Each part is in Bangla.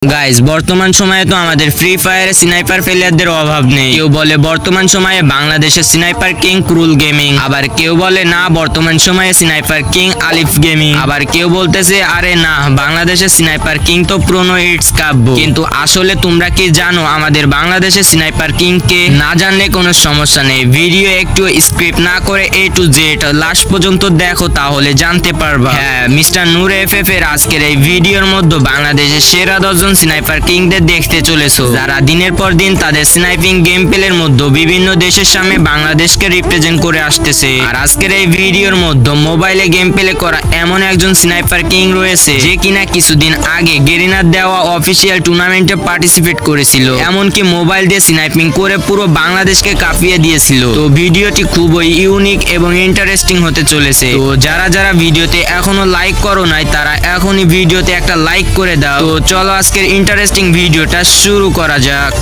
গাইস বর্তমান সময়ে তো আমাদের ফ্রি ফায়ারে স্নাইপার প্লেয়ারদের অভাব নেই। কেউ বলে বর্তমান সময়ে বাংলাদেশের স্নাইপার কিং ক্রুল গেমিং, আবার কেউ বলে না বর্তমান সময়ে স্নাইপার কিং আলিফ গেমিং, আবার কেউ বলতেছে আরে না বাংলাদেশের স্নাইপার কিং তো প্রোনো ইটস কাব্য। কিন্তু আসলে তোমরা কি জানো আমাদের বাংলাদেশের স্নাইপার কিং কে? না জানলে কোনো সমস্যা নেই, ভিডিও একটু স্ক্রিপ্ট না করে A to Z লাস্ট পর্যন্ত দেখো তাহলে জানতে পারবা। হ্যাঁ, মিস্টার নূর FF এর আজকের এই ভিডিওর মধ্যে বাংলাদেশের সেরা 10 জন স্নাইপার কিংদের দেখতে চলেছো, যারা দিনের পর দিন তাদের স্নাইপিং গেম প্লের মধ্যে বিভিন্ন দেশের সামনে বাংলাদেশকে রিপ্রেজেন্ট করে আসতেছে। আর আজকের এই ভিডিওর মধ্যে মোবাইলে গেম প্লে করা এমন একজন স্নাইপার কিং রয়েছে যে কিনা কিছুদিন আগে গেরিনার দেওয়া অফিসিয়াল টুর্নামেন্টে পার্টিসিপেট করেছিল, এমনকি মোবাইল দিয়ে স্নাইপিং করে পুরো বাংলাদেশকে কাঁপিয়ে দিয়েছিল। তো ভিডিওটি খুবই ইউনিক এবং ইন্টারেস্টিং হতে চলেছে। তো যারা যারা ভিডিওতে এখনো লাইক করো নাই তারা এখনই ভিডিওতে একটা লাইক করে দাও। তো চলো আজকের ইন্টারেস্টিং ভিডিওটা শুরু করা যাক।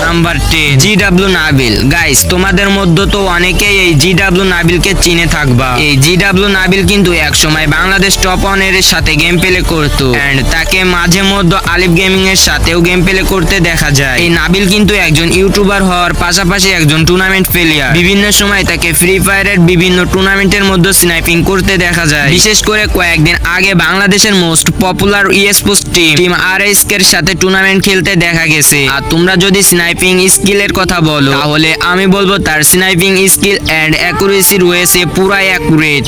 Number 10, GW Nabil. গাইস তোমাদের মধ্যে তো অনেকেই এই জিডব্লিউ নাবিলকে চিনে থাকবা। এই জিডব্লিউ নাবিল কিন্তু এক সময় বাংলাদেশ টপ অনের সাথে গেম প্লে করতো এন্ড তাকে মাঝে মধ্যে আলিফ গেমিং এর সাথেও গেম প্লে করতে দেখা যায়। এই নাবিল কিন্তু একজন ইউটিউবার হওয়ার পাশাপাশি একজন টুর্নামেন্ট প্লেয়ার। বিভিন্ন সময় তাকে ফ্রি ফায়ারের বিভিন্ন টুর্নামেন্টের মধ্যে স্নাইপিং করতে দেখা যায়। বিশেষ করে কয়েকদিন আগে বাংলাদেশের most popular sports team RSK এর সাথে টুর্নামেন্ট খেলতে দেখা গেছে। আর তোমরা যদি স্নাইপিং স্কিলের কথা বলো তাহলে আমি বলবো তার স্নাইপিং স্কিল এন্ড অ্যাকুরেসি রয়েছে পুরাই অ্যাকুরেট।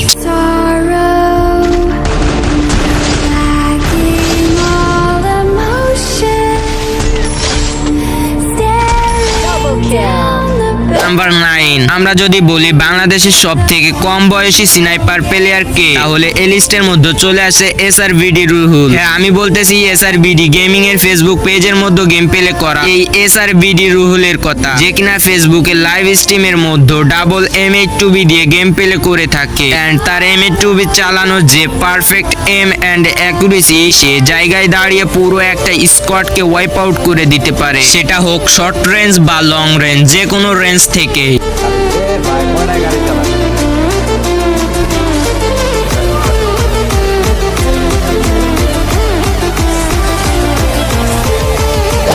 নাম্বার 9, আমরা যদি বলি বাংলাদেশের সব থেকে কম বয়সী স্নাইপার প্লেয়ার কে, তাহলে এই লিস্টের মধ্যে চলে আসে SRBD রুহুল। হ্যাঁ, আমি বলতেছি SRBD গেমিং এর ফেসবুক পেজের মধ্যে গেম প্লে করা এই SRBD রুহুলের কথা, যে কিনা ফেসবুকে লাইভ স্ট্রিমের মধ্যে ডাবল M8-2B দিয়ে গেম প্লে করে থাকে এন্ড তার M8-2B চালানোর যে পারফেক্ট এম এন্ড অ্যাকুরেসি, সে জায়গায় দাঁড়িয়ে পুরো একটা স্কোয়াডকে ওয়াইপ আউট করে দিতে পারে, সেটা হোক শর্ট রেঞ্জ বা লং রেঞ্জ, যে কোনো রেঞ্জ থেকে।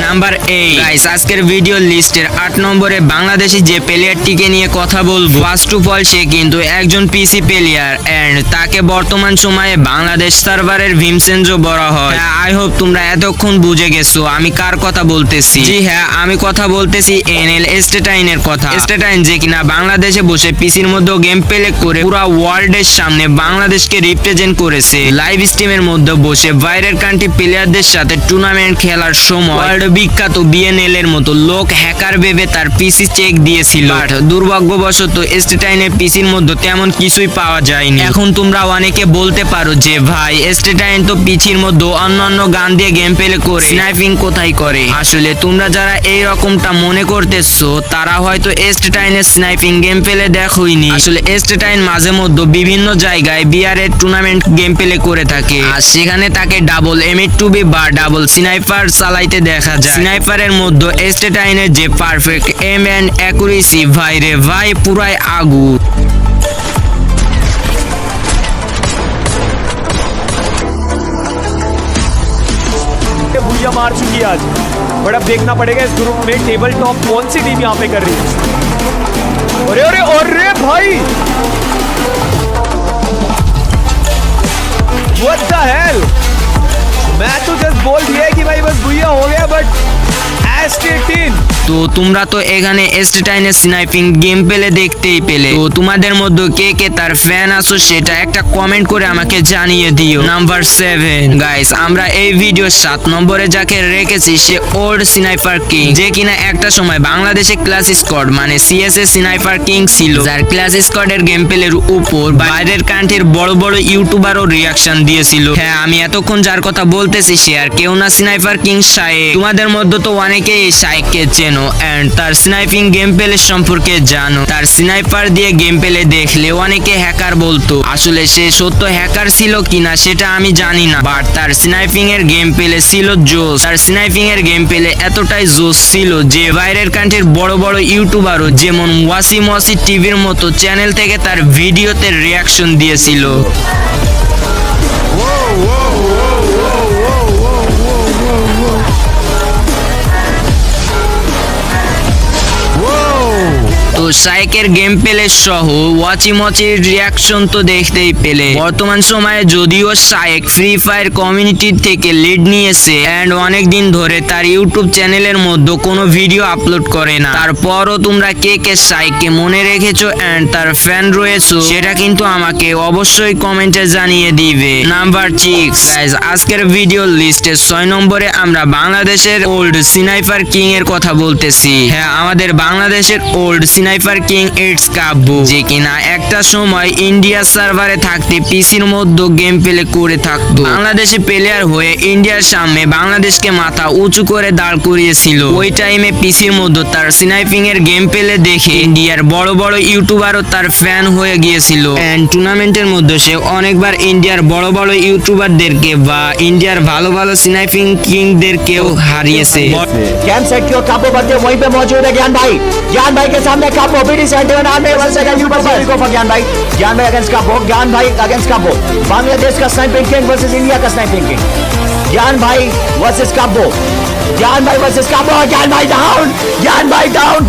নাম্বার 8, গাইস আজকের ভিডিও লিস্টের 8 নম্বরে বাংলাদেশি যে প্লেয়ারটিকে নিয়ে কথা বলবো, ফার্স্ট অফ অল সে কিন্তু একজন পিসি প্লেয়ার এন্ড তাকে বর্তমান সময়ে বাংলাদেশ সার্ভারের ভিমসেনজো বলা হয়। আই হোপ তোমরা এতক্ষণ বুঝে গেছো আমি কার কথা বলতেছি। জি হ্যাঁ, আমি কথা বলতেছি NL স্টেটাইনের কথা। স্টেটাইন যে কিনা বাংলাদেশে বসে পিসির মধ্যে গেম প্লে করে পুরো ওয়ার্ল্ডের সামনে বাংলাদেশকে রিপ্রেজেন্ট করেছে। লাইভ স্ট্রিমের মধ্যে বসে বাইরের কান্ট্রি প্লেয়ারদের সাথে টুর্নামেন্ট খেলার সময় বিখ্যাত BNL এর মতো লোক হ্যাকার ভেবে তার পিসি চেক দিয়েছিল। দুর্ভাগ্যবশত স্টেটাইনের পিসির মধ্যে তেমন কিছুই পাওয়া যায়নি। এখন তোমরা অনেকে বলতে পারো যে ভাই স্টেটাইন তো পিসির মধ্যে অন্যান্য গান দিয়ে গেম প্লে করে স্নাইপিং কোথায় করে। আসলে তোমরা যারা এই রকমটা মনে করতেছো তারা হয়তো স্টেটাইনের স্নাইপিং গেম প্লে দেখোইনি। আসলে স্টেটাইন মাঝে মধ্যে বিভিন্ন জায়গায় বিআর এর টুর্নামেন্ট গেম প্লে করে থাকে আর সেখানে তাকে ডাবল M8-2B বা ডাবল স্নাইপার চালাইতে দেখা যায়। স্নাইপারের মধ্যে স্টেটাইনের যে পারফেক্ট এম এন্ড অ্যাকুরেসি, ভাই রে ভাই পুরাই আগুন। भूया मार चुकी है आज, बट अब देखना पड़ेगा इस ग्रुप में टेबल टॉप कौन सी टीम यहाँ पे कर रही है। अरे अरे अरे भाई, व्हाट द हेल, मैं तो जस्ट बोल दिया कि भाई बस भूया हो गया, बट S18। তো তোমরা তো এখানে স্টেটাইনের স্নাইপিং গেম প্লে দেখতেই পেলে। তো তোমাদের মধ্যে কে কে তার ফ্যান আছো সেটা একটা কমেন্ট করে আমাকে জানিয়ে দিও। নাম্বার 7, গাইস আমরা এই ভিডিও 7 নম্বরে যাকে রেখেছি সে ওল্ড স্নাইপার কিং, যে কিনা একটা সময় বাংলাদেশে ক্লাস স্কোয়াড মানে CSA স্নাইপার কিং ছিল, যার ক্লাস স্কোয়াডের গেম প্লের উপর বাইরের কান্ট্রির বড় বড় ইউটিউবারও রিয়াকশন দিয়েছিল। হ্যাঁ, আমি এতক্ষণ যার কথা বলতেছি সে আর কেউ না, স্নাইপার কিং শায়েক। তোমাদের মধ্যে তো অনেকেই এই শায়েককে চেনো এন্ড তার স্নাইপিং গেম প্লে সম্পর্কে জানো। তার স্নাইপার দিয়ে গেম প্লে দেখলে অনেকে হ্যাকার বলতো, আসলে সে সত্য হ্যাকার ছিল কিনা সেটা আমি জানি না, বাট তার স্নাইপিং এর গেম প্লে ছিল জোস। তার স্নাইপিং এর গেম প্লে এতটাই জোস ছিল যে বাইরের কান্ট্রির বড় বড় ইউটিউবারও যেমন ওয়াসিম ওয়াসি টিভির মতো চ্যানেল থেকে তার ভিডিওতে রিয়াকশন দিয়েছিল। শাইকের গেম প্লে সহ ওয়াচিমচির রিয়াকশন তো দেখতেই পেলে। বর্তমান সময়ে যদিও শাইক ফ্রি ফায়ার কমিউনিটির থেকে লিড নিয়েছে এন্ড অনেক দিন ধরে তার ইউটিউব চ্যানেলের মধ্যে কোনো ভিডিও আপলোড করে না, তারপরও তোমরা কে কে শাইককে মনে রেখেছো এন্ড তার ফ্যান রয়েছো সেটা কিন্তু আমাকে অবশ্যই কমেন্টে জানিয়ে দিবে। নাম্বার 6 গাইস, আজকের ভিডিও লিস্টে 6 নম্বরে আমরা বাংলাদেশের ওল্ড স্নাইপার কিং এর কথা বলতেছি। হ্যাঁ, আমাদের বাংলাদেশের ওল্ড স্নাইপার কিং ইটস কাব্বু, যে কিনা একটা সময় ইন্ডিয়া সার্ভারে থাকতে পিসির মধ্যে গেম প্লে করে থাকতো। বাংলাদেশে প্লেয়ার হয়ে ইন্ডিয়ার সামনে বাংলাদেশকে মাথা উঁচু করে দাঁড় করিয়েছিল। ওই টাইমে পিসির মধ্যে তার স্নাইপিং এর গেম প্লে দেখে ইন্ডিয়ার বড় বড় ইউটিউবারও তার ফ্যান হয়ে গিয়েছিল এন্ড টুর্নামেন্টের মধ্যে সে অনেকবার ইন্ডিয়ার বড় বড় ইউটিউবারদেরকে বা ইন্ডিয়ার ভালো ভালো স্নাইপিং কিংদেরকেও হারিয়েছে। कैंप सेट की ओर काबू बनते वहीं पे मौजूद है ज्ञान भाई के सामने काबू बीडी 71 आर्मी 1 सेकंड ऊपर से गो फॉर ज्ञान भाई अगेंस्ट काबू ज्ञान भाई अगेंस्ट काबू बांग्लादेश का स्नाइपिंग किंग वर्सेस इंडिया का स्नाइपिंग किंग ज्ञान भाई वर्सेस काबू ज्ञान भाई वर्सेस काबू ज्ञान भाई डाउन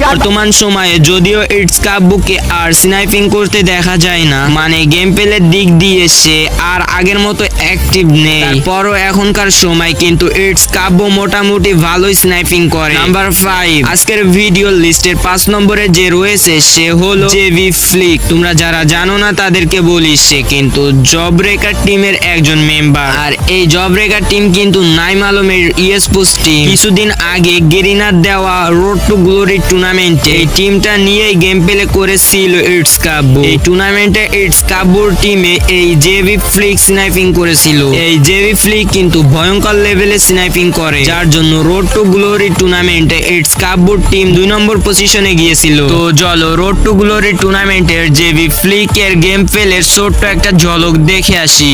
বর্তমান সময়ে যদিও ইটস কাব্বুকে আর স্নাইপিং করতে দেখা যায় না, মানে গেম প্লের দিক দিয়ে সে আর আগের মতো অ্যাক্টিভ নেই, তারপরও এখনকার সময় কিন্তু ইটস কাব্বু মোটামুটি ভালোই স্নাইপিং করে। নাম্বার 5 আজকের ভিডিও লিস্টের 5 নম্বরে যে রয়েছে সে হলো জেভি ফ্লিক। তোমরা যারা জানো না তাদেরকে বলি, সে কিন্তু জব ব্রেকার টিমের একজন মেম্বার। আর এই জব ব্রেকার টিম কিন্তু নাইম আলমের ইএসপোর্টস টিম। কিছুদিন আগে গেরিনার দেওয়া রোড টু গ্লোরি টুর্নামেন্টে এই টিমটা নিয়েই গেম প্লে করেছিল ইটস কাব্বু। এই টুর্নামেন্টে ইটস কাব্বুর টিমে এই জেভি ফ্লিক স্নাইপিং করেছিল। এই জেভি ফ্লিক কিন্তু ভয়ঙ্কর লেভেলে স্নাইপিং করে, যার জন্য রোড টু গ্লোরি টুর্নামেন্টে ইটস কাব্বুর টিম 2 নম্বর পজিশনে গিয়েছিল। তো চলো রোড টু গ্লোরি টুর্নামেন্টের জেভি ফ্লিকের গেম প্লের ছোট্ট একটা ঝলক দেখে আসি।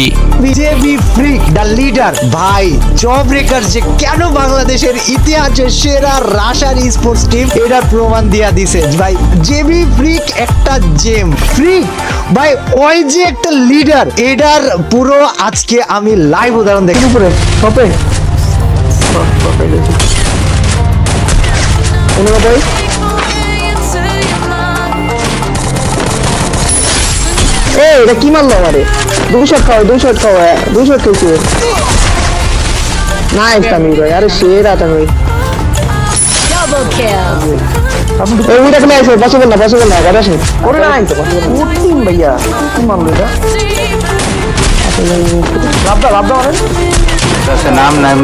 জেভি ফ্লিক দ্য লিডার ভাই জব ব্রেকার যে কেন বাংলাদেশের ইতিহাসের সেরা রাশার স্পোর্টস টিম এটার প্রমাণ দিয়া দিছে ভাই। জেভি ফ্লিক একটা জেম ফ্লিক ভাই, ওই যে একটা লিডার, এটার পুরো আজকে আমি লাইভ উদাহরণ দেখি। উপরে টপে এটা কি মারলো আমারে? 2 শট খাওয়া 2 শট খেয়েছে। নাইস তামিল ভাই, আরে সেরা তামিল। Double kill. এই উইটা কেন আছে? পসিবল না গাড়ি আসে। ওরে নাই তো উঠতিম ভাইয়া, কি মারলো এটা? লাভদা মানে से नाम नाम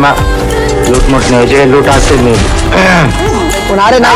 लूट मोट नहीं हो जाए लूट आते नहीं আরে না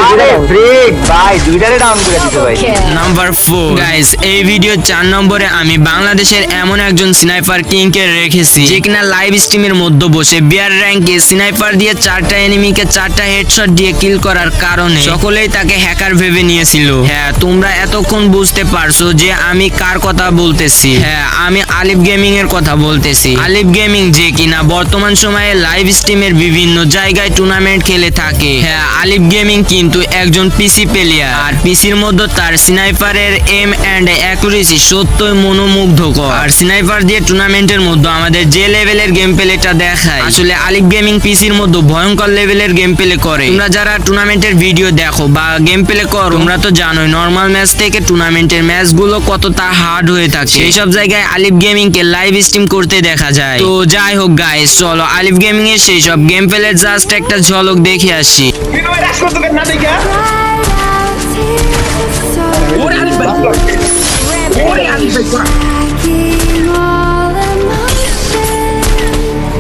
ব্রেক ভাই দুইটারে ডাউন করে দিতে ভাই। নাম্বার 4 গাইস, এই ভিডিও 4 নম্বরে আমি বাংলাদেশের এমন একজন স্নাইপার কিংকে রেখেছি যে কিনা লাইভ স্ট্রিমের মধ্যে বসে বিয়ার র্যাঙ্কে স্নাইপার দিয়ে 4টা এনিমিকে 4টা হেডশট দিয়ে কিল করার কারণে সকলেই তাকে হ্যাকার ভেবে নিয়েছিল। হ্যাঁ, তোমরা এতক্ষণ বুঝতে পারছো যে আমি কার কথা বলতেছি। হ্যাঁ, আমি আলিফ গেমিং এর কথা বলতেছি। আলিফ গেমিং যে কিনা বর্তমান সময়ে লাইভ স্ট্রিমের বিভিন্ন জায়গায় টুর্নামেন্ট খেলে থাকে। হ্যাঁ, আলিফ গেমিং কিন্তু একজন পিসি প্লেয়ার, আর পিসির মধ্যে তার স্নাইপারের এম এন্ড অ্যাকুরেসি সত্যই মনোমুগ্ধকর। আর স্নাইপার দিয়ে টুর্নামেন্টের মধ্যে আমাদের যে লেভেলের গেম প্লেটা দেখায়, আসলে আলিফ গেমিং পিসির মধ্যে ভয়ঙ্কর লেভেলের গেম প্লে করে। তোমরা যারা টুর্নামেন্টের ভিডিও দেখো বা গেম প্লে করো, তোমরা তো জানোই নরমাল ম্যাচ থেকে টুর্নামেন্টের ম্যাচগুলো কতটা হার্ড হয়ে থাকে। সেই সব জায়গায় আলিফ গেমিং কে লাইভ স্ট্রিম করতে দেখা যায়। তো যাই হোক গাইস, চলো আলিফ গেমিং এর সেই সব গেম প্লের জাস্ট একটা ঝলক দেখে আসি।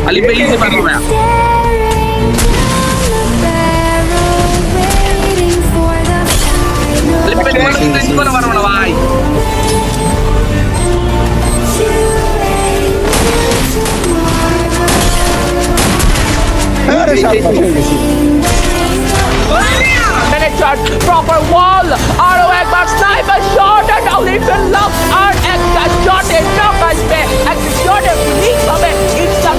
Ali Pelli se parlo na. Ali Pelli se parlo na vai. shot, proper wall, আরো একবার স্নাইপার শট এন্ড আউলিফেন লক আর একটা শটে নক আসবে, একটা শটে ফিনিশ হবে। It's a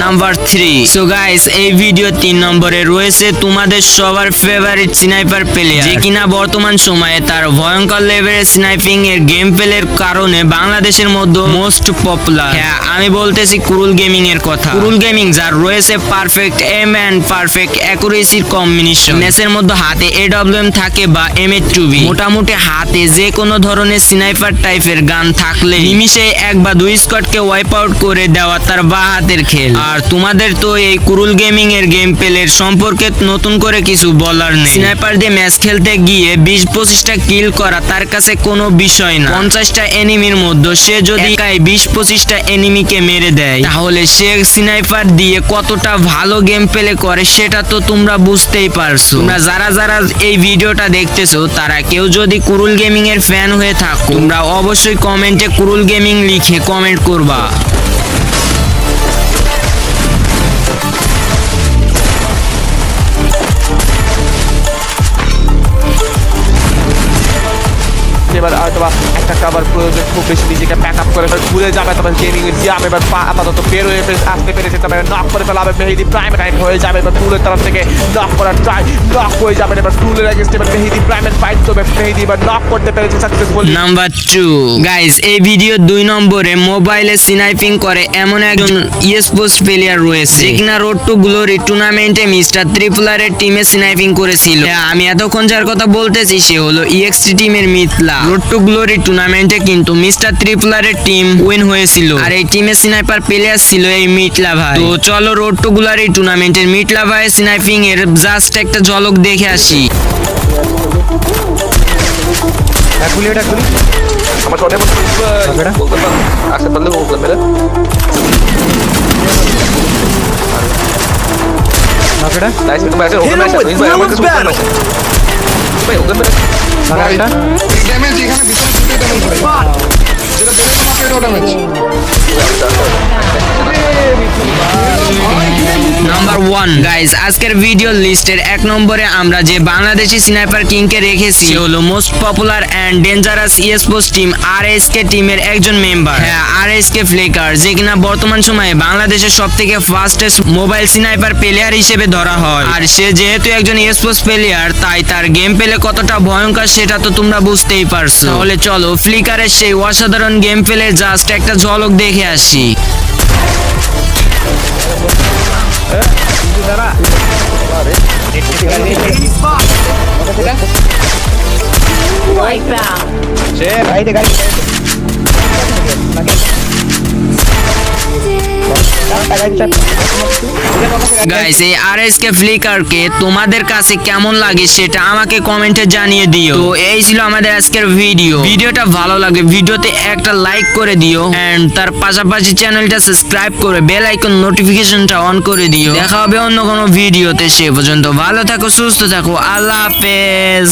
number 3। So guys, এই ভিডিও 3 নম্বরে রয়েছে তোমাদের সবার ফেভারিট স্নাইপার প্লেয়ার, যে কিনা বর্তমান সময়ে তার ভয়ঙ্কর লেভেলের স্নাইপিং এর গেম প্লের কারণে বাংলাদেশের মধ্যে মোস্ট পপুলার। হ্যাঁ, আমি বলতেছি কুরুল গেমিং এর কথা। কুরুল গেমিং যার রয়েছে পারফেক্ট এম এন্ড পারফেক্ট অ্যাকুরেসির কম্বিনেশন। ম্যাচের মধ্যে হাতে AWM থাকে বা M8-2B, মোটামুটি হাতে যে কোনো ধরনের স্নাইপার টাইপের গান থাকলে নিমিশে 1 বা 2 স্কোয়াডকে ওয়াইপ আউট করে দেওয়া তার বা হাতের খেল। আর তোমাদের তো এই কুরুল গেমিং এর গেম প্লের সম্পর্কে নতুন করে কিছু বলার নেই। স্নাইপার দিয়ে ম্যাচ খেলতে গিয়ে 20-25টা কিল করা তার কাছে কোনো বিষয় না। 50টা এনিমির মধ্যে সে যদি একাই 20-25টা এনিমিকে মেরে দেয়, তাহলে সে স্নাইপার দিয়ে কতটা ভালো গেম প্লে করে সেটা তো তোমরা বুঝতেই পারছো। তোমরা যারা যারা এই ভিডিওটা দেখতেছো তারা কেউ যদি কুরুল গেমিং এর ফ্যান হয়ে থাকো, তোমরা অবশ্যই কমেন্টে কুরুল গেমিং লিখে কমেন্ট করবা। এবার হয়তো বা একটা কাভার প্রয়োজন, খুব বেশি নিজেকে প্যাক আপ করে ভুলে যাবে, তবে গেমিং এর জাম এবার আপাতত বের হয়ে আসতে পেরেছে, তবে নক করে ফেলা হবে মেহেদি। প্রাইম টাইম হয়ে যাবে এবার টুলের তরফ থেকে নক করার ট্রাই, নক হয়ে যাবে এবার টুলের এগেইনস্ট। এবার মেহেদি প্রাইমের ফাইট, তবে মেহেদি এবার নক করতে পেরেছে সাকসেসফুলি। নাম্বার 2। গাইস, এই ভিডিও 2 নম্বরে মোবাইলে স্নাইপিং করে এমন একজন স্পোর্টস প্লেয়ার রয়েছে, যে কিনা রোড টু গ্লোরি টুর্নামেন্টে মিস্টার ত্রিপুলারের টিমে স্নাইপিং করেছিল। হ্যাঁ, আমি এতক্ষণ যার কথা বলতেছি সে হলো EXT টিমের মিথলা। রোড টু গ্লোরি টুর্নামেন্টে কিন্তু মিস্টার ত্রিপুলারের টিম উইন হয়েছিল, আর এই টিমে স্নাইপার প্লেয়ার ছিল এই মিথলা ভাই। তো চলো রোড টু গ্লোরি টুর্নামেন্টের মিথলা ভাই স্নাইপিং এর জাস্ট একটা ঝলক দেখে আসি। আমার শটে বলতে পারো আসতে পারলে ও বলবে মেরে নাইস। তুমি আছে ওকে ম্যাচ আছে ভাই, আমাকে সুপার ম্যাচ ভাই, ওকে ম্যাচ ড্যামেজ এখানে ভিতরে দুটো ড্যামেজ হয় যেটা বেড়ে তোমাকে এটাও ড্যামেজ। নাম্বার 1। গাইস, আজকের ভিডিও লিস্টের 1 নম্বরে আমরা যে বাংলাদেশি স্নাইপার কিংকে রেখেছি সে হলো most popular and dangerous sports team RSK টিমের একজন মেম্বার। হ্যাঁ, RSK ফ্লিকার, যে কিনা বর্তমান সময়ে বাংলাদেশের সবথেকে ফাস্টেস্ট মোবাইল স্নাইপার প্লেয়ার হিসেবে ধরা হয়। আর সে যেহেতু একজন স্পোর্টস প্লেয়ার, তাই তার গেম প্লে কতটা ভয়ঙ্কর সেটা তো তোমরা বুঝতেই পারছো। তাহলে চলো ফ্লিকারের সেই অসাধারণ গেম প্লে জাস্ট একটা ঝলক দেখে আসি। Wipe out. গাইস, এই RSK ফ্লিকারকে তোমাদের কাছে কেমন লাগে সেটা আমাকে কমেন্টে জানিয়ে দিও। তো এই ছিল আমাদের আজকের ভিডিওটা ভালো লাগলে ভিডিওতে একটা লাইক করে দিও এন্ড তার পাশাপাশি চ্যানেলটা সাবস্ক্রাইব করে বেল আইকন নোটিফিকেশনটা অন করে দিও। দেখা হবে অন্য কোনো ভিডিওতে, সে পর্যন্ত ভালো থাকো, সুস্থ থাকো, আল্লাহ হাফেজ।